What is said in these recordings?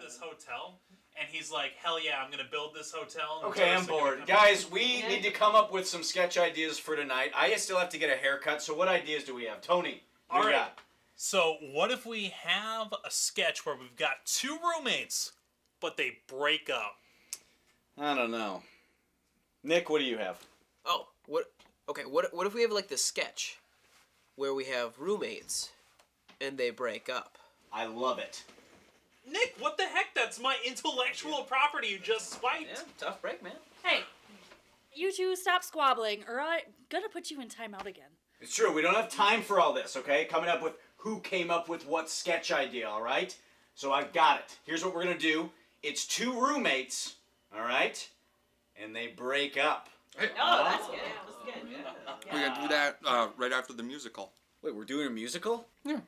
this hotel, and he's like, hell yeah, I'm going to build this hotel. Okay, I'm bored. Guys, we need to come up with some sketch ideas for tonight. I still have to get a haircut, so what ideas do we have? Tony, what do you got? So what if we have a sketch where we've got two roommates, but they break up? I don't know. Nick, what do you have? Oh, what? Okay, what if we have like this sketch where we have roommates and they break up? I love it. Nick, what the heck? That's my intellectual property you just swiped. Yeah, tough break, man. Hey, you two stop squabbling, or I'm gonna put you in timeout again. It's true, we don't have time for all this, okay? Coming up with who came up with what sketch idea, all right? So I got it. Here's what we're gonna do. It's two roommates, all right? And they break up. Hey. Oh, that's good. That's good. Yeah. We're gonna do that right after the musical. Wait, we're doing a musical? Yeah.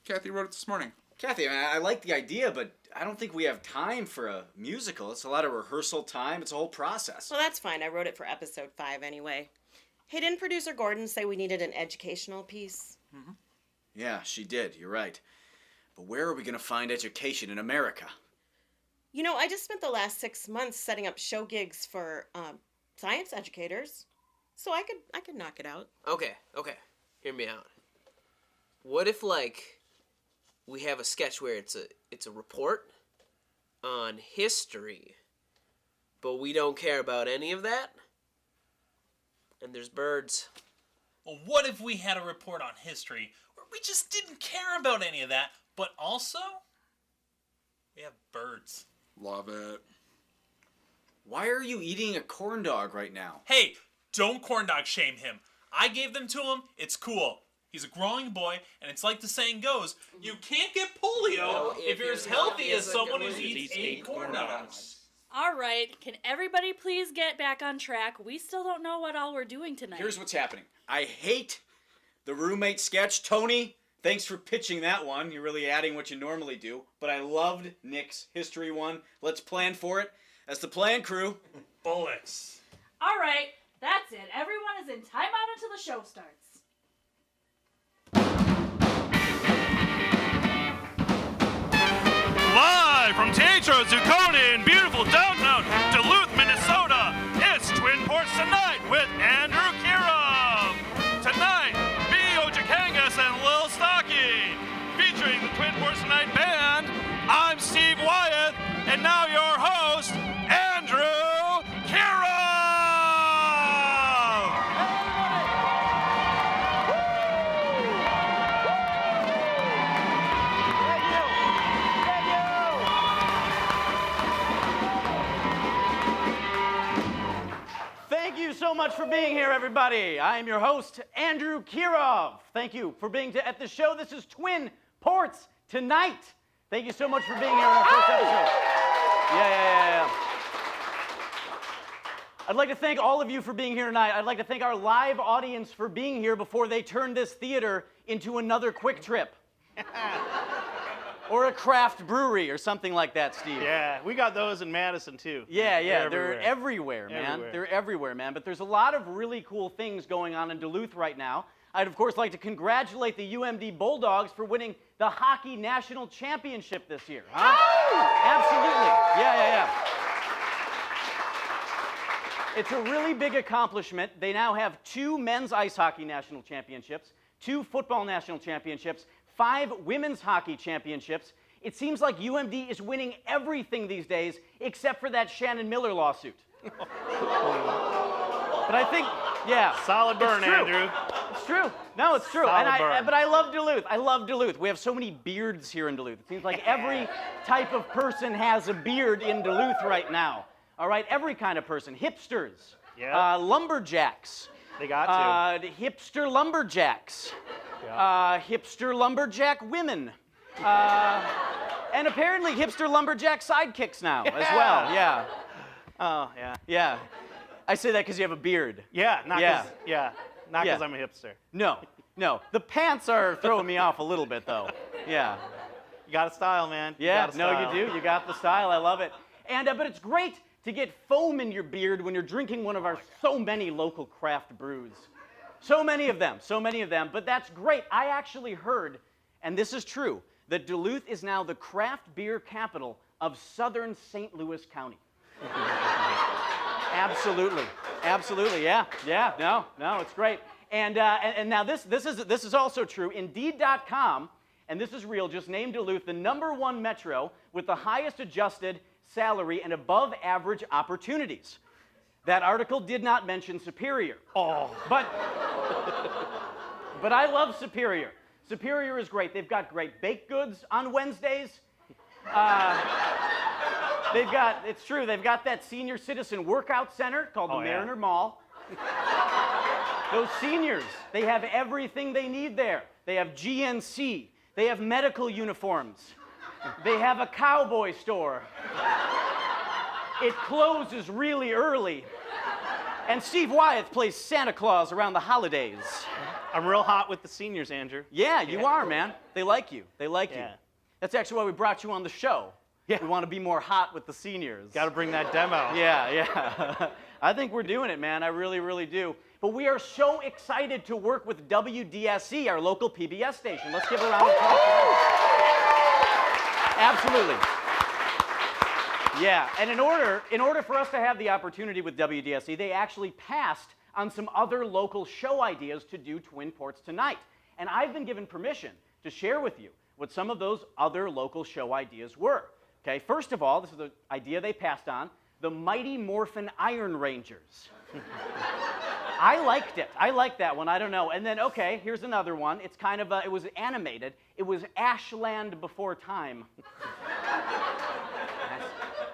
Kathy wrote it this morning. Kathy, I like the idea, but I don't think we have time for a musical. It's a lot of rehearsal time. It's a whole process. Well, that's fine. I wrote it for episode 5 anyway. Hey, didn't producer Gordon say we needed an educational piece? Mm-hmm. Yeah, she did. You're right. But where are we going to find education in America? You know, I just spent the last 6 months setting up show gigs for science educators, so I could knock it out. Okay. Hear me out. What if like we have a sketch where it's a report on history, but we don't care about any of that? And there's birds. Well, what if we had a report on history where we just didn't care about any of that, but also we have birds? Love it. Why are you eating a corn dog right now? Hey, don't corn dog shame him. I gave them to him. It's cool. He's a growing boy, and it's like the saying goes, you can't get polio if you're as healthy as someone who eats 8 corn dogs. All right, can everybody please get back on track? We still don't know what all we're doing tonight. Here's what's happening. I hate the roommate sketch. Tony, thanks for pitching that one. You're really adding what you normally do. But I loved Nick's history one. Let's plan for it. That's the plan, crew. Bullets. All right, that's it. Everyone is in timeout until the show starts. Live from Teatro Zucconi in beautiful downtown Duluth, Minnesota, it's Twin Ports Tonight with Andrew Kirov. Tonight, Ojakangas and Lil Stocke. Featuring the Twin Ports Tonight band, I'm Steve Wyeth, and now your host, Andrew Kirov. Thank you so much for being here, everybody. I am your host, Andrew Kirov. Thank you for being at the show. This is Twin Ports Tonight. Thank you so much for being here on our first episode. Yeah. I'd like to thank all of you for being here tonight. I'd like to thank our live audience for being here before they turn this theater into another Quick Trip. Or a craft brewery or something like that, Steve. Yeah, we got those in Madison too. Yeah, they're everywhere, man. They're everywhere, man. But there's a lot of really cool things going on in Duluth right now. I'd, of course, like to congratulate the UMD Bulldogs for winning the Hockey National Championship this year. Huh? Absolutely. Yeah. It's a really big accomplishment. They now have 2 men's ice hockey national championships, 2 football national championships, 5 women's hockey championships. It seems like UMD is winning everything these days except for that Shannon Miller lawsuit. But I think, yeah. Solid burn, Andrew. It's true. No, it's true. But I love Duluth. I love Duluth. We have so many beards here in Duluth. It seems like every type of person has a beard in Duluth right now. All right, every kind of person. Hipsters. Yeah. Lumberjacks. They got to. Hipster lumberjacks. Yeah. Hipster lumberjack women. And apparently hipster lumberjack sidekicks now as well. Yeah. Oh, yeah. Yeah. I say that because you have a beard. Yeah, not because I'm a hipster. No. The pants are throwing me off a little bit, though. Yeah. You got a style, man. Yeah, no, you do. You got the style. I love it. And but it's great to get foam in your beard when you're drinking one of our so many local craft brews. So many of them, but that's great. I actually heard, and this is true, that Duluth is now the craft beer capital of southern St. Louis County. Absolutely. Absolutely, yeah. No, it's great. And now this is also true. Indeed.com, and this is real, just named Duluth the #1 metro with the highest adjusted salary and above average opportunities. That article did not mention Superior. Oh. But I love Superior. Superior is great. They've got great baked goods on Wednesdays. It's true, they've got that senior citizen workout center called the Mariner Mall. Those seniors, they have everything they need there. They have GNC, they have medical uniforms, they have a cowboy store. It closes really early. And Steve Wyeth plays Santa Claus around the holidays. I'm real hot with the seniors, Andrew. Yeah, you are, man. They like you. They like you. Yeah. That's actually why we brought you on the show. Yeah. We want to be more hot with the seniors. Got to bring that demo. Yeah. I think we're doing it, man. I really, really do. But we are so excited to work with WDSC, our local PBS station. Let's give a round of applause for them. Absolutely. Yeah, and in order for us to have the opportunity with WDSC, they actually passed on some other local show ideas to do Twin Ports Tonight. And I've been given permission to share with you what some of those other local show ideas were. Okay, first of all, this is the idea they passed on, the Mighty Morphin Iron Rangers. I liked it. I liked that one. I don't know. And then, okay, here's another one. It's kind of, it was animated. It was Ashland Before Time.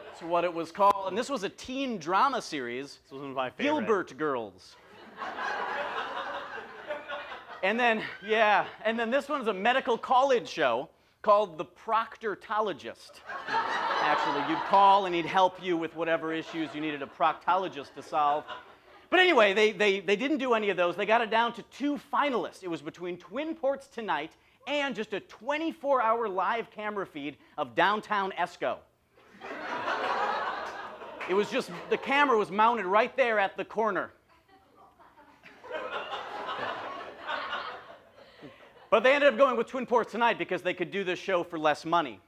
That's what it was called. And this was a teen drama series. This was one of my favorite. Gilbert Girls. And then this one's a medical college show called The Proctologist. Actually, you'd call and he'd help you with whatever issues you needed a proctologist to solve. But anyway, they didn't do any of those. They got it down to 2 finalists. It was between Twin Ports Tonight and just a 24-hour live camera feed of downtown Esco. It was just, the camera was mounted right there at the corner. But they ended up going with Twin Ports Tonight because they could do this show for less money.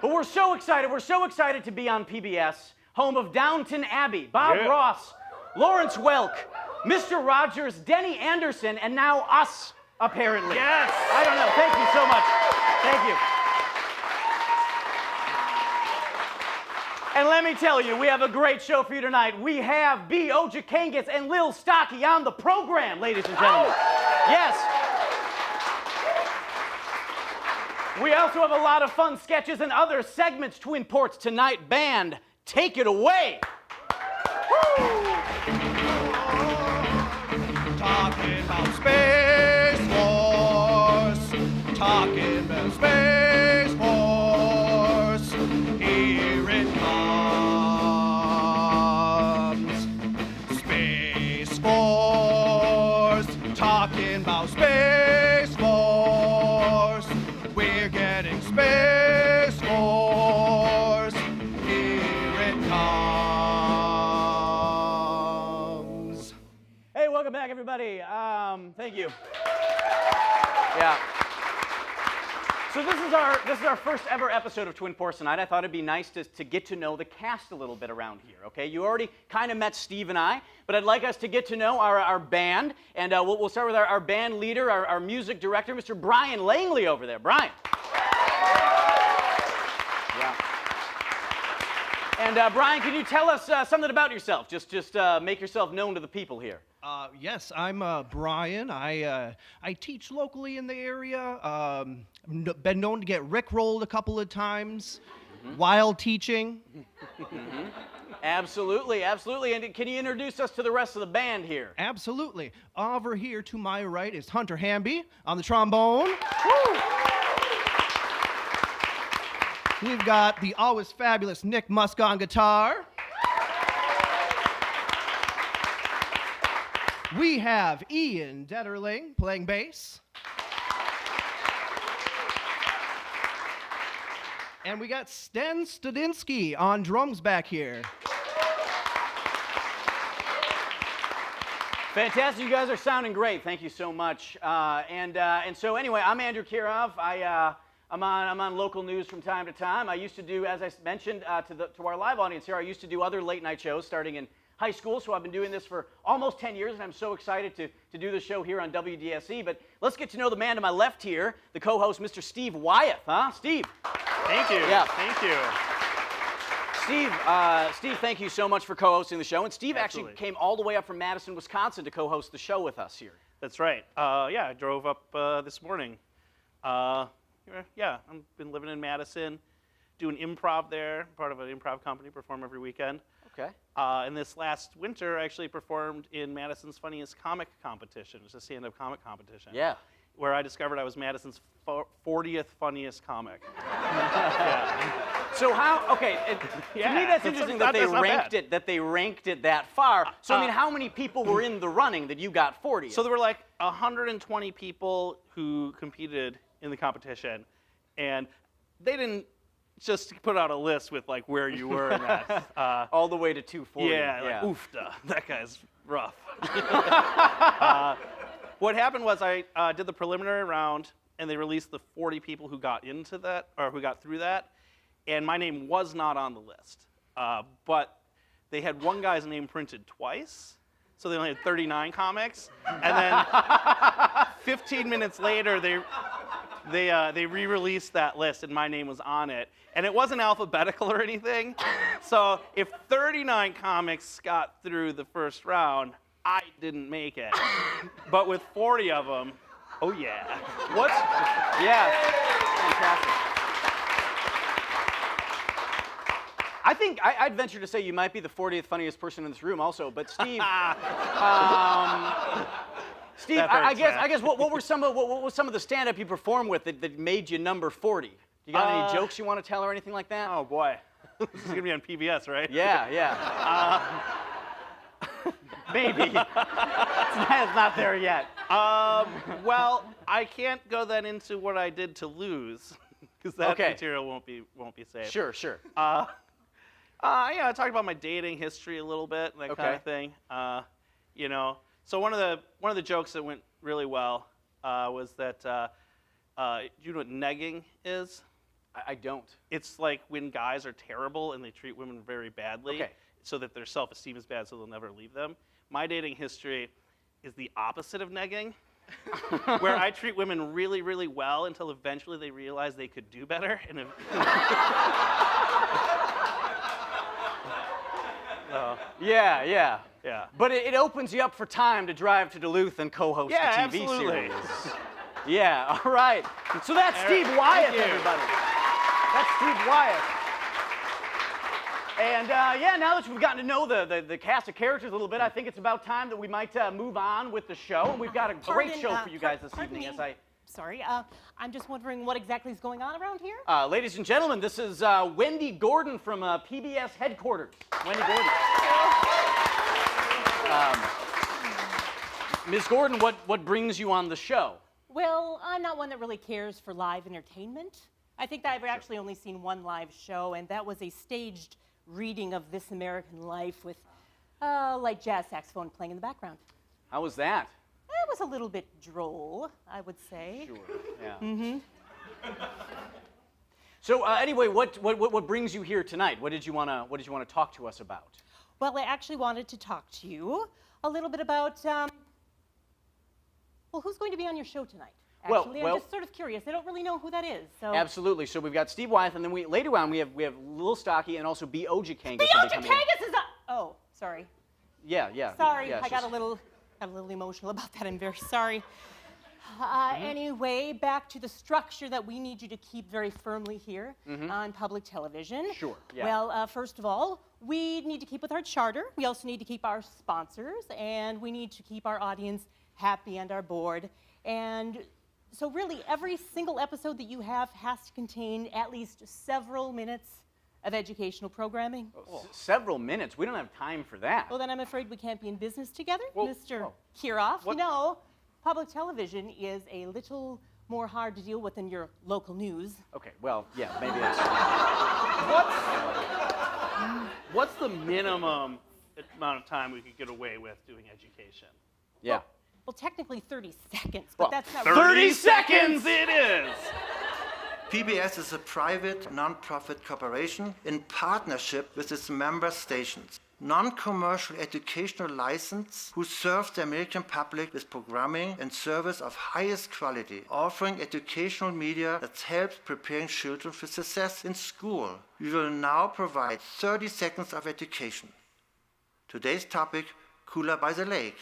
But we're so excited to be on PBS, home of Downton Abbey, Bob Ross, Lawrence Welk, Mr. Rogers, Denny Anderson, and now us, apparently. Yes! I don't know. Thank you so much. Thank you. And let me tell you, we have a great show for you tonight. We have B. Ojakangas and Lil Stocke on the program, ladies and gentlemen. Yes. We also have a lot of fun sketches and other segments. Twin Ports Tonight band, take it away. Talking about Space Force. Talking about Space Force. Here it comes. Space Force. Talking about Space Force. We're getting Space Force. Here it comes. Hey, welcome back, everybody. Thank you. Yeah. So this is our first ever episode of Twin Ports Tonight. I thought it'd be nice to get to know the cast a little bit around here, okay? You already kind of met Steve and I, but I'd like us to get to know our band, and we'll start with our band leader, our music director, Mr. Brian Langley over there. Brian. Yeah. And Brian, can you tell us something about yourself? Just make yourself known to the people here. Yes, I'm Brian. I teach locally in the area. Been known to get rickrolled a couple of times while teaching. Absolutely, absolutely. And can you introduce us to the rest of the band here? Absolutely. Over here to my right is Hunter Hamby on the trombone. Woo! We've got the always fabulous Nick Musk on guitar. We have Ian Detterling playing bass. And we got Sten Studinsky on drums back here. Fantastic. You guys are sounding great. Thank you so much. And so anyway, I'm Andrew Kirov. I'm on local news from time to time. I used to do, as I mentioned to our live audience here, I used to do other late night shows starting in high school, so I've been doing this for almost 10 years, and I'm so excited to do the show here on WDSE. But let's get to know the man to my left here, the co-host, Mr. Steve Wyeth. Huh, Steve? Thank you. Yeah. Thank you. Steve, thank you so much for co-hosting the show. And Steve Absolutely. actually came all the way up from Madison, Wisconsin to co-host the show with us here. That's right. Yeah, I drove up this morning. Yeah, I've been living in Madison, doing improv there, part of an improv company, perform every weekend. Okay. And this last winter, I actually performed in Madison's Funniest Comic Competition. It was a stand-up comic competition. Yeah. Where I discovered I was Madison's 40th funniest comic. Yeah. So how? Okay, to me that's interesting that they ranked it that far. So I mean, how many people were in the running that you got 40? So there were like 120 people who competed in the competition, and they didn't just put out a list with like where you were in that. All the way to 240. Yeah, like oofda, that guy's rough. What happened was I did the preliminary round, and they released the 40 people who got into that, or who got through that, and my name was not on the list. But they had one guy's name printed twice, so they only had 39 comics, and then 15 minutes later, they re-released that list, and my name was on it. And it wasn't alphabetical or anything, so if 39 comics got through the first round, I didn't make it. But with 40 of them, oh yeah. Yeah, fantastic. I think I'd venture to say you might be the 40th funniest person in this room also, but Steve, Steve, I guess what was some of the stand-up you performed with that made you number 40? You got any jokes you want to tell or anything like that? Oh boy, this is gonna be on PBS, right? Yeah. Maybe. It's not there yet. Well, I can't go then into what I did to lose, because that material won't be safe. Sure. Yeah, I talked about my dating history a little bit, that kind of thing. You know, so one of the jokes that went really well was that do you know what negging is? I don't. It's like when guys are terrible and they treat women very badly, so that their self-esteem is bad, so they'll never leave them. My dating history is the opposite of negging, where I treat women really, really well until eventually they realize they could do better. And Yeah. But it opens you up for time to drive to Duluth and co-host a TV absolutely. series. Yeah, all right. So that's Steve Wyeth, everybody. That's Steve Wyeth. And now that we've gotten to know the cast of characters a little bit, I think it's about time that we might move on with the show. And we've got a great show for you guys this evening. Sorry, I'm just wondering what exactly is going on around here? Ladies and gentlemen, this is Wendy Gordon from PBS headquarters. Wendy Gordon. Ms. Gordon, what brings you on the show? Well, I'm not one that really cares for live entertainment. I think that I've actually only seen one live show, and that was a staged reading of This American Life with light jazz saxophone playing in the background. How was that? It was a little bit droll, I would say. Sure, yeah. So anyway, what brings you here tonight? What did you want to talk to us about? Well, I actually wanted to talk to you a little bit about who's going to be on your show tonight? Actually, I'm just sort of curious. I don't really know who that is. So. Absolutely. So we've got Steve Wyeth, and then later on we have Lil Stocke and also B. Ojakangas. B. Ojakangas is oh, sorry. Yeah. Sorry, yeah, I got a little emotional about that. I'm very sorry. Anyway, back to the structure that we need you to keep very firmly here on public television. Sure. Yeah. Well, first of all, we need to keep with our charter. We also need to keep our sponsors, and we need to keep our audience happy and our board. And so really, every single episode that you have has to contain at least several minutes of educational programming. Several minutes? We don't have time for that. Well, then I'm afraid we can't be in business together, Mr. Kirov. You know, public television is a little more hard to deal with than your local news. Okay, well, yeah, maybe that's What's the minimum amount of time we could get away with doing education? Yeah. Well, technically 30 seconds, but that's not 30 seconds it is! PBS is a private, non-profit corporation in partnership with its member stations. Non-commercial educational license who serve the American public with programming and service of highest quality, offering educational media that helps preparing children for success in school. We will now provide 30 seconds of education. Today's topic, Cooler by the Lake.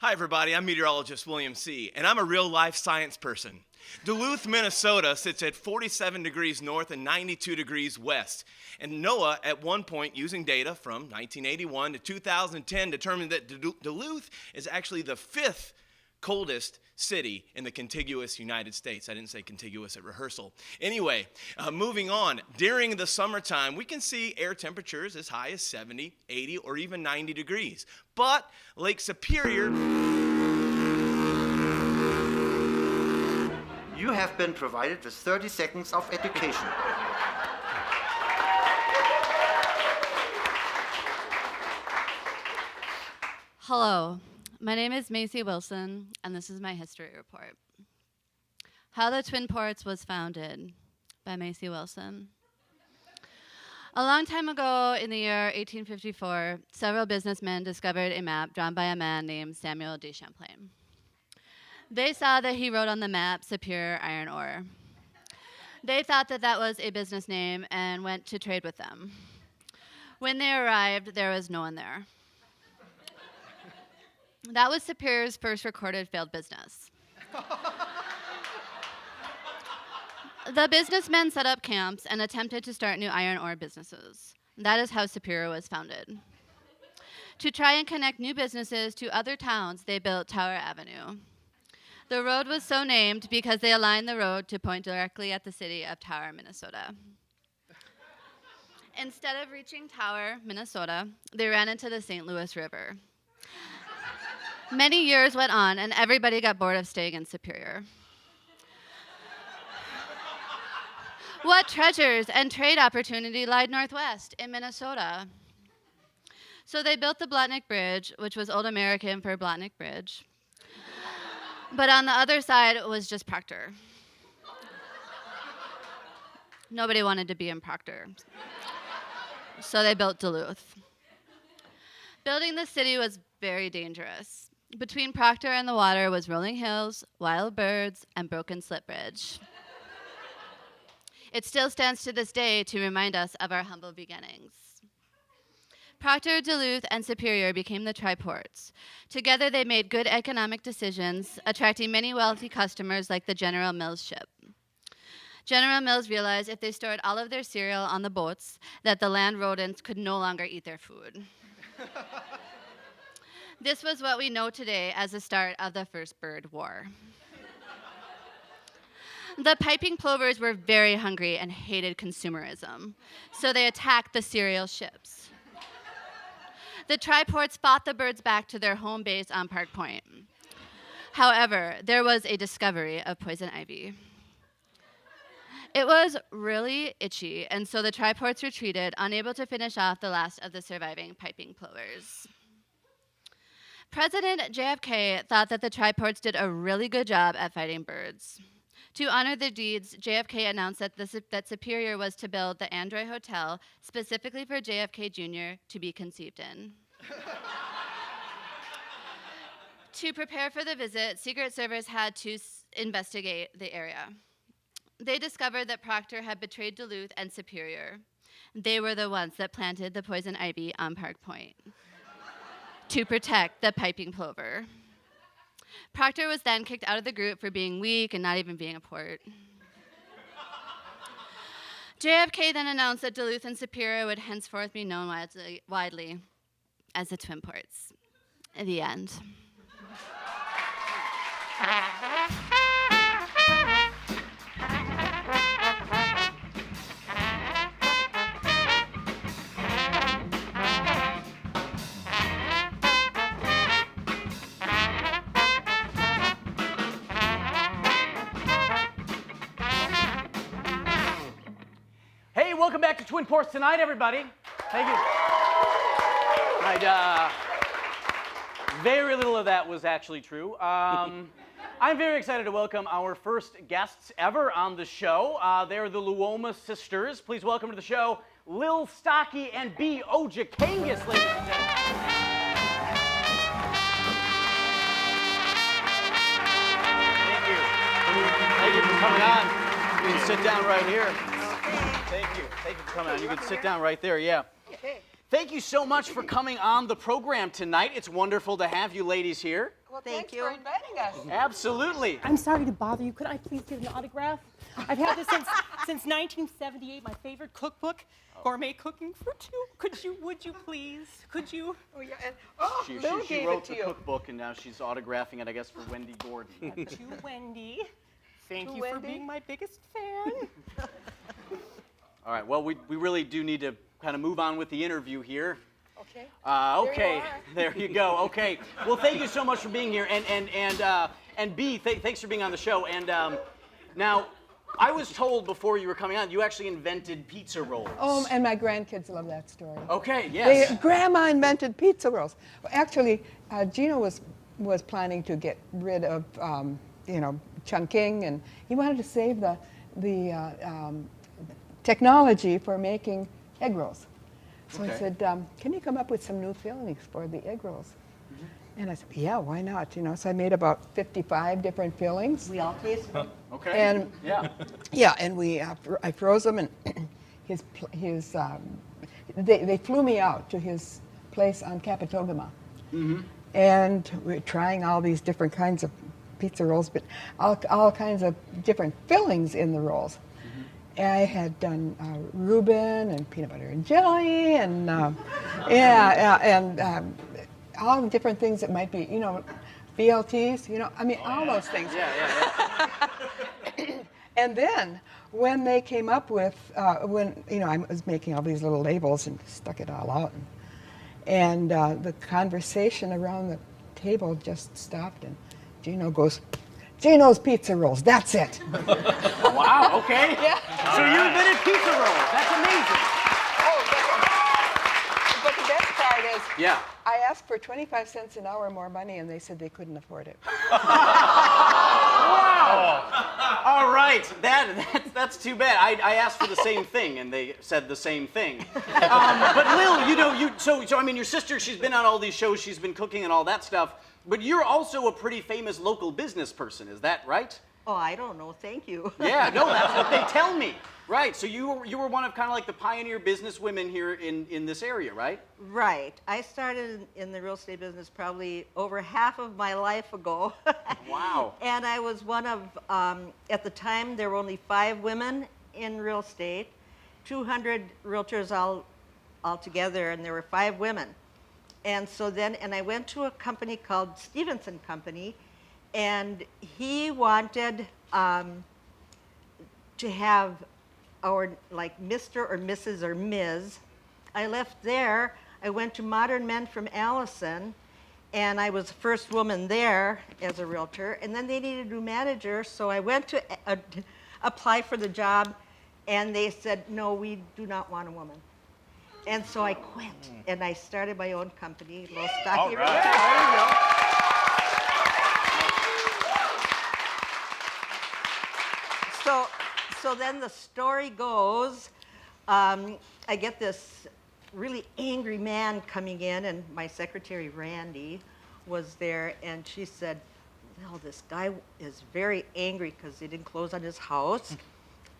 Hi everybody, I'm meteorologist William C., and I'm a real-life science person. Duluth, Minnesota sits at 47 degrees north and 92 degrees west. And NOAA, at one point, using data from 1981 to 2010, determined that Duluth is actually the 5th coldest city in the contiguous United States. I didn't say contiguous at rehearsal. Anyway, moving on. During the summertime, we can see air temperatures as high as 70, 80, or even 90 degrees. But Lake Superior... You have been provided with 30 seconds of education. Hello, my name is Macy Wilson, and this is my history report. How the Twin Ports was founded by Macy Wilson. A long time ago, in the year 1854, several businessmen discovered a map drawn by a man named Samuel de Champlain. They saw that he wrote on the map Superior Iron Ore. They thought that that was a business name and went to trade with them. When they arrived, there was no one there. That was Superior's first recorded failed business. The businessmen set up camps and attempted to start new iron ore businesses. That is how Superior was founded. To try and connect new businesses to other towns, they built Tower Avenue. The road was so named because they aligned the road to point directly at the city of Tower, Minnesota. Instead of reaching Tower, Minnesota, they ran into the St. Louis River. Many years went on, and everybody got bored of staying in Superior. What treasures and trade opportunity lied northwest in Minnesota? So they built the Blonic Bridge, which was Old American for Blonic Bridge. But on the other side, it was just Proctor. Nobody wanted to be in Proctor. So they built Duluth. Building the city was very dangerous. Between Proctor and the water was rolling hills, wild birds, and broken slip bridge. It still stands to this day to remind us of our humble beginnings. Proctor, Duluth, and Superior became the Triports. Together, they made good economic decisions, attracting many wealthy customers like the General Mills ship. General Mills realized if they stored all of their cereal on the boats, that the land rodents could no longer eat their food. This was what we know today as the start of the First Bird War. The piping plovers were very hungry and hated consumerism, so they attacked the cereal ships. The Triports fought the birds back to their home base on Park Point. However, there was a discovery of poison ivy. It was really itchy, and so the Triports retreated, unable to finish off the last of the surviving piping plovers. President JFK thought that the Triports did a really good job at fighting birds. To honor their deeds, JFK announced that Superior was to build the Android Hotel specifically for JFK Jr. to be conceived in. To prepare for the visit, Secret Service had to investigate the area. They discovered that Proctor had betrayed Duluth and Superior. They were the ones that planted the poison ivy on Park Point to protect the piping plover. Proctor was then kicked out of the group for being weak and not even being a port. JFK then announced that Duluth and Superior would henceforth be known widely as the Twin Ports. The end. Hey, welcome back to Twin Ports Tonight, everybody. Thank you. Very little of that was actually true. I'm very excited to welcome our first guests ever on the show. They're the Luoma Sisters. Please welcome to the show, Lil Stocke and B. Ojakangas, ladies and gentlemen. Thank you. Thank you for coming on. You can sit down right here. Thank you. Thank you for coming on. You can sit down right there, yeah. Okay. Thank you so much for coming on the program tonight. It's wonderful to have you ladies here. Well, thanks for inviting us. Absolutely. I'm sorry to bother you. Could I please get an autograph? I've had this since 1978, my favorite cookbook, Gourmet Cooking for Two. Would you please? Could you? Oh, yeah. And, Lou She gave wrote it to the you. cookbook, and now she's autographing it, I guess, for Wendy Gordon. To Wendy. Thank To you for Wendy. being my biggest fan. All right, well, we really do need to kind of move on with the interview here. Okay. Okay, there you go. Okay, well, thank you so much for being here, and B, thanks for being on the show. And now, I was told before you were coming on, you actually invented pizza rolls. Oh, and my grandkids love that story. Okay, yes. Grandma invented pizza rolls. Well, actually, Gino was planning to get rid of, chunking, and he wanted to save the technology for making egg rolls. So I said, can you come up with some new fillings for the egg rolls? And I said, yeah, why not? So I made about 55 different fillings. We all tasted them. Okay. And yeah, and I froze them, and they flew me out to his place on Capitogama. And we're trying all these different kinds of pizza rolls, but all kinds of different fillings in the rolls. I had done Reuben and peanut butter and jelly, and all the different things that might be, BLTs, all those things. And then when they came up with, I was making all these little labels and stuck it all out, and the conversation around the table just stopped, and Gino goes, Gino's Pizza Rolls, that's it. Wow, okay. Yeah. So you invented pizza rolls. That's amazing. But the best part is, Yeah. I asked for 25 cents an hour more money, and they said they couldn't afford it. Wow. All right, that's too bad. I asked for the same thing, and they said the same thing. But Lil, so I mean, your sister, she's been on all these shows, she's been cooking and all that stuff. But you're also a pretty famous local business person, is that right? Oh, I don't know. Thank you. Yeah, no, that's what they tell me. Right, so you were one of kind of like the pioneer business women here in this area, right? Right. I started in the real estate business probably over half of my life ago. Wow. And I was one of, at the time, there were only 5 women in real estate, 200 realtors all together, and there were 5 women. And so then, I went to a company called Stevenson Company, and he wanted to have our, like, Mr. or Mrs. or Ms. I left there. I went to Modern Men from Allison, and I was the first woman there as a realtor. And then they needed a new manager, so I went to apply for the job, and they said, no, we do not want a woman. And so I quit, and I started my own company, Lil Stocke. All right. Yeah, there you go. So then the story goes, I get this really angry man coming in, and my secretary, Randy, was there, and she said, well, this guy is very angry because he didn't close on his house.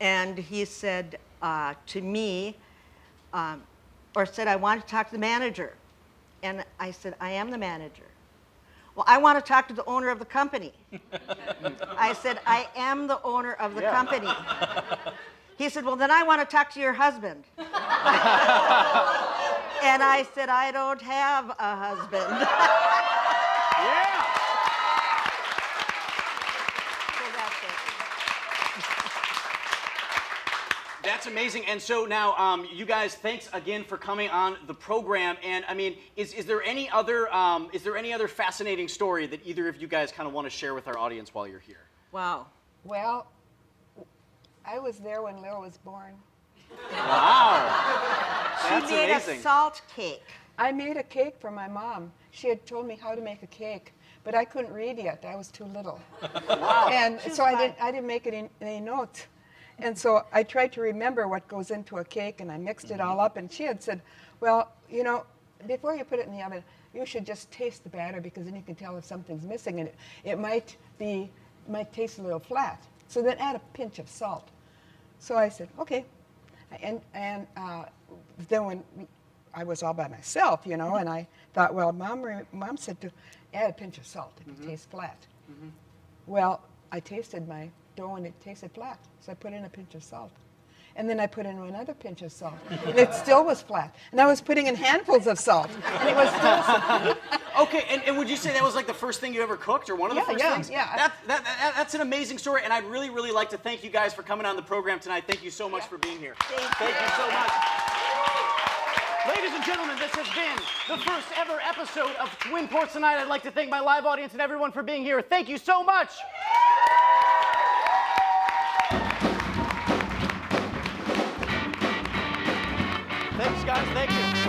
And he said to me, or said, I want to talk to the manager. And I said, I am the manager. Well, I want to talk to the owner of the company. I said, I am the owner of the company. He said, well, then I want to talk to your husband. And I said, I don't have a husband. Yeah. So that's it. That's amazing. And so now, you guys, thanks again for coming on the program. And I mean, is there any other fascinating story that either of you guys kind of want to share with our audience while you're here? Wow. Well, I was there when Lil was born. Wow. That's She made amazing. a salt cake. I made a cake for my mom. She had told me how to make a cake, but I couldn't read yet. I was too little. Wow. And so I didn't make any notes. And so I tried to remember what goes into a cake, and I mixed it all up. And she had said, well, you know, before you put it in the oven, you should just taste the batter, because then you can tell if something's missing, and it might taste a little flat. So then add a pinch of salt. So I said, okay. And then when I was all by myself, you know, and I thought, well, Mom said to add a pinch of salt if it tastes flat. Well, I tasted my dough and it tasted flat, so I put in a pinch of salt. And then I put in another pinch of salt, and it still was flat. And I was putting in handfuls of salt, and it was still Okay, and would you say that was like the first thing you ever cooked, or one of the first things? Yeah. That's an amazing story, and I'd really, really like to thank you guys for coming on the program tonight. Thank you so much for being here. Thank you so much. Ladies and gentlemen, this has been the first ever episode of Twin Ports Tonight. I'd like to thank my live audience and everyone for being here. Thank you so much. Thanks, guys. Thank you.